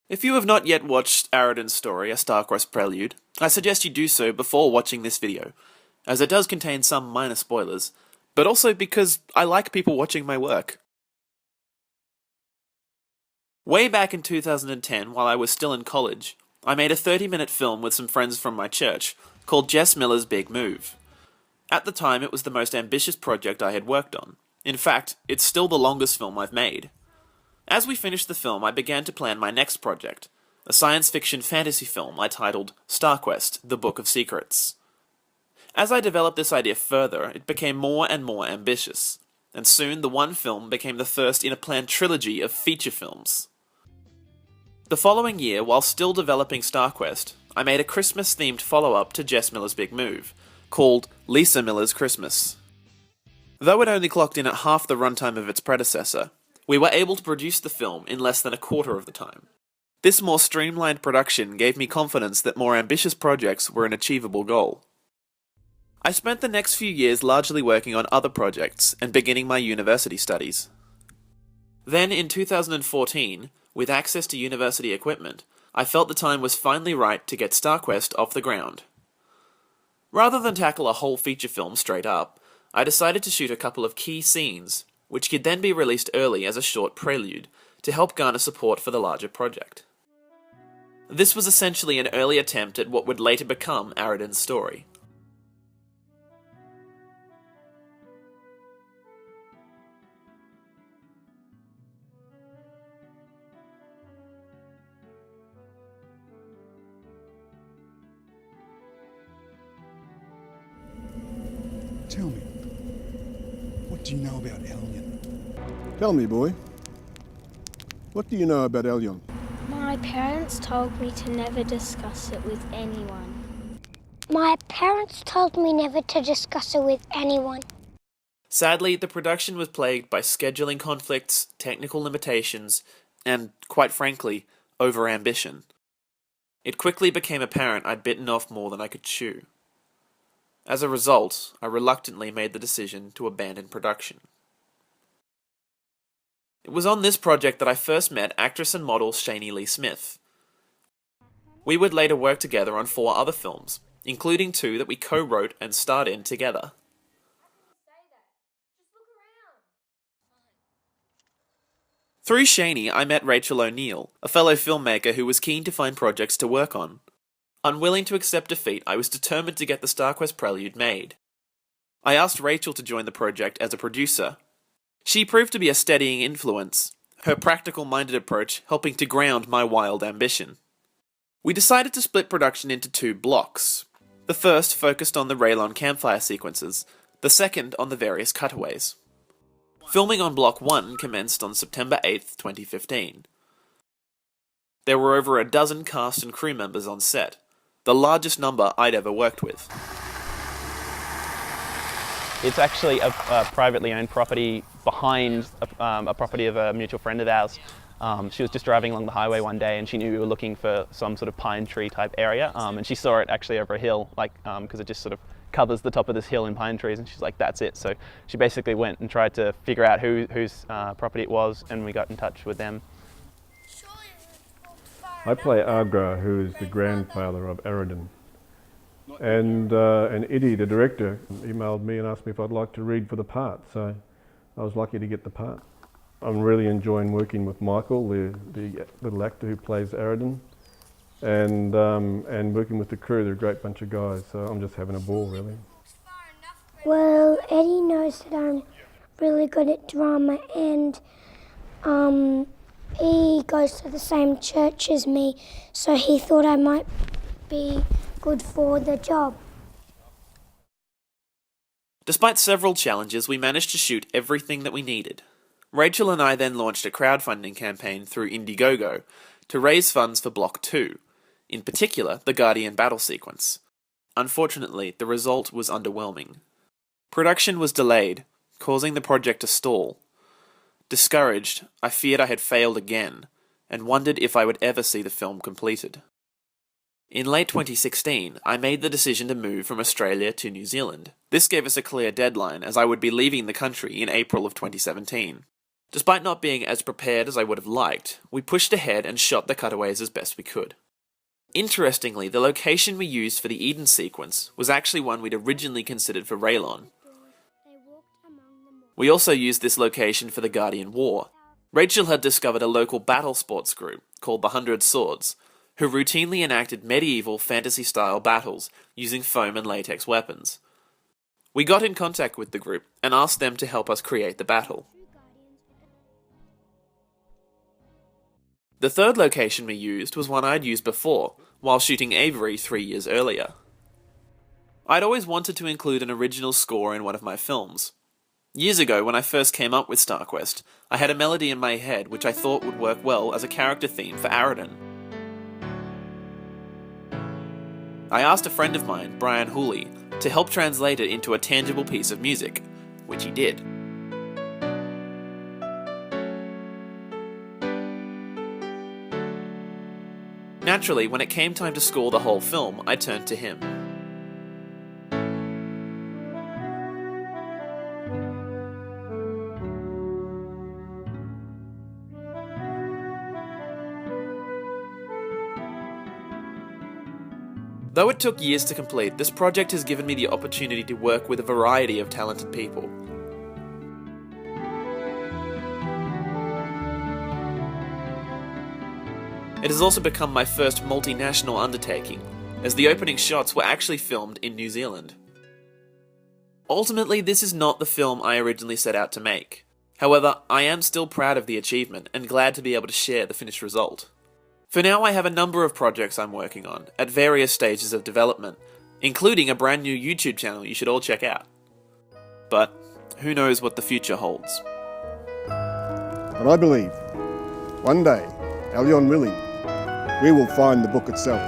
If you have not yet watched Arrodin's story, A Star-Crossed Prelude, I suggest you do so before watching this video, as it does contain some minor spoilers, but also because I like people watching my work. Way back in 2010, while I was still in college, I made a 30-minute film with some friends from my church, called Jess Miller's Big Move. At the time, it was the most ambitious project I had worked on. In fact, it's still the longest film I've made. As we finished the film, I began to plan my next project, a science fiction fantasy film I titled StarQuest: The Book of Secrets. As I developed this idea further, it became more and more ambitious, and soon the one film became the first in a planned trilogy of feature films. The following year, while still developing StarQuest, I made a Christmas-themed follow-up to Jess Miller's Big Move, called Lisa Miller's Christmas. Though it only clocked in at half the runtime of its predecessor, we were able to produce the film in less than a quarter of the time. This more streamlined production gave me confidence that more ambitious projects were an achievable goal. I spent the next few years largely working on other projects and beginning my university studies. Then in 2014, with access to university equipment, I felt the time was finally right to get StarQuest off the ground. Rather than tackle a whole feature film straight up, I decided to shoot a couple of key scenes, which could then be released early as a short prelude, to help garner support for the larger project. This was essentially an early attempt at what would later become Arrodin's story. Tell me, what do you know about Elyon? Tell me, boy. What do you know about Elyon? My parents told me to never discuss it with anyone. My parents told me never to discuss it with anyone. Sadly, the production was plagued by scheduling conflicts, technical limitations, and, quite frankly, over-ambition. It quickly became apparent I'd bitten off more than I could chew. As a result, I reluctantly made the decision to abandon production. It was on this project that I first met actress and model Shani Lee Smith. We would later work together on 4 other films, including 2 that we co-wrote and starred in together. Through Shani, I met Rachel O'Neill, a fellow filmmaker who was keen to find projects to work on. Unwilling to accept defeat, I was determined to get the StarQuest Prelude made. I asked Rachel to join the project as a producer. She proved to be a steadying influence, her practical-minded approach helping to ground my wild ambition. We decided to split production into 2 blocks. The first focused on the Elyon campfire sequences, the second on the various cutaways. Filming on Block 1 commenced on September 8th, 2015. There were over a dozen cast and crew members on set, the largest number I'd ever worked with. It's actually a privately owned property behind a property of a mutual friend of ours. She was just driving along the highway one day and she knew we were looking for some sort of pine tree type area, and she saw it actually over a hill, because it just sort of covers the top of this hill in pine trees, and she's like, that's it. So she basically went and tried to figure out whose property it was, and we got in touch with them. I play Agra, who is the grandfather of Arrodin. And Eddie, the director, emailed me and asked me if I'd like to read for the part, so I was lucky to get the part. I'm really enjoying working with Michael, the little actor who plays Arrodin, and working with the crew. They're a great bunch of guys, so I'm just having a ball, really. Well, Eddie knows that I'm really good at drama, and he goes to the same church as me, so he thought I might be good for the job. Despite several challenges, we managed to shoot everything that we needed. Rachel and I then launched a crowdfunding campaign through Indiegogo to raise funds for Block 2, in particular the Guardian battle sequence. Unfortunately, the result was underwhelming. Production was delayed, causing the project to stall. Discouraged, I feared I had failed again, and wondered if I would ever see the film completed. In late 2016, I made the decision to move from Australia to New Zealand. This gave us a clear deadline, as I would be leaving the country in April of 2017. Despite not being as prepared as I would have liked, we pushed ahead and shot the cutaways as best we could. Interestingly, the location we used for the Eden sequence was actually one we'd originally considered for Elyon. We also used this location for the Guardian War. Rachel had discovered a local battle sports group called the 100 Swords, who routinely enacted medieval fantasy-style battles using foam and latex weapons. We got in contact with the group and asked them to help us create the battle. The third location we used was one I'd used before, while shooting Avery 3 years earlier. I'd always wanted to include an original score in one of my films. Years ago, when I first came up with StarQuest, I had a melody in my head which I thought would work well as a character theme for Arrodin. I asked a friend of mine, Brian Hooley, to help translate it into a tangible piece of music, which he did. Naturally, when it came time to score the whole film, I turned to him. Though it took years to complete, this project has given me the opportunity to work with a variety of talented people. It has also become my first multinational undertaking, as the opening shots were actually filmed in New Zealand. Ultimately, this is not the film I originally set out to make. However, I am still proud of the achievement and glad to be able to share the finished result. For now, I have a number of projects I'm working on, at various stages of development, including a brand new YouTube channel you should all check out. But who knows what the future holds. But I believe, one day, Elyon willing, we will find the book itself.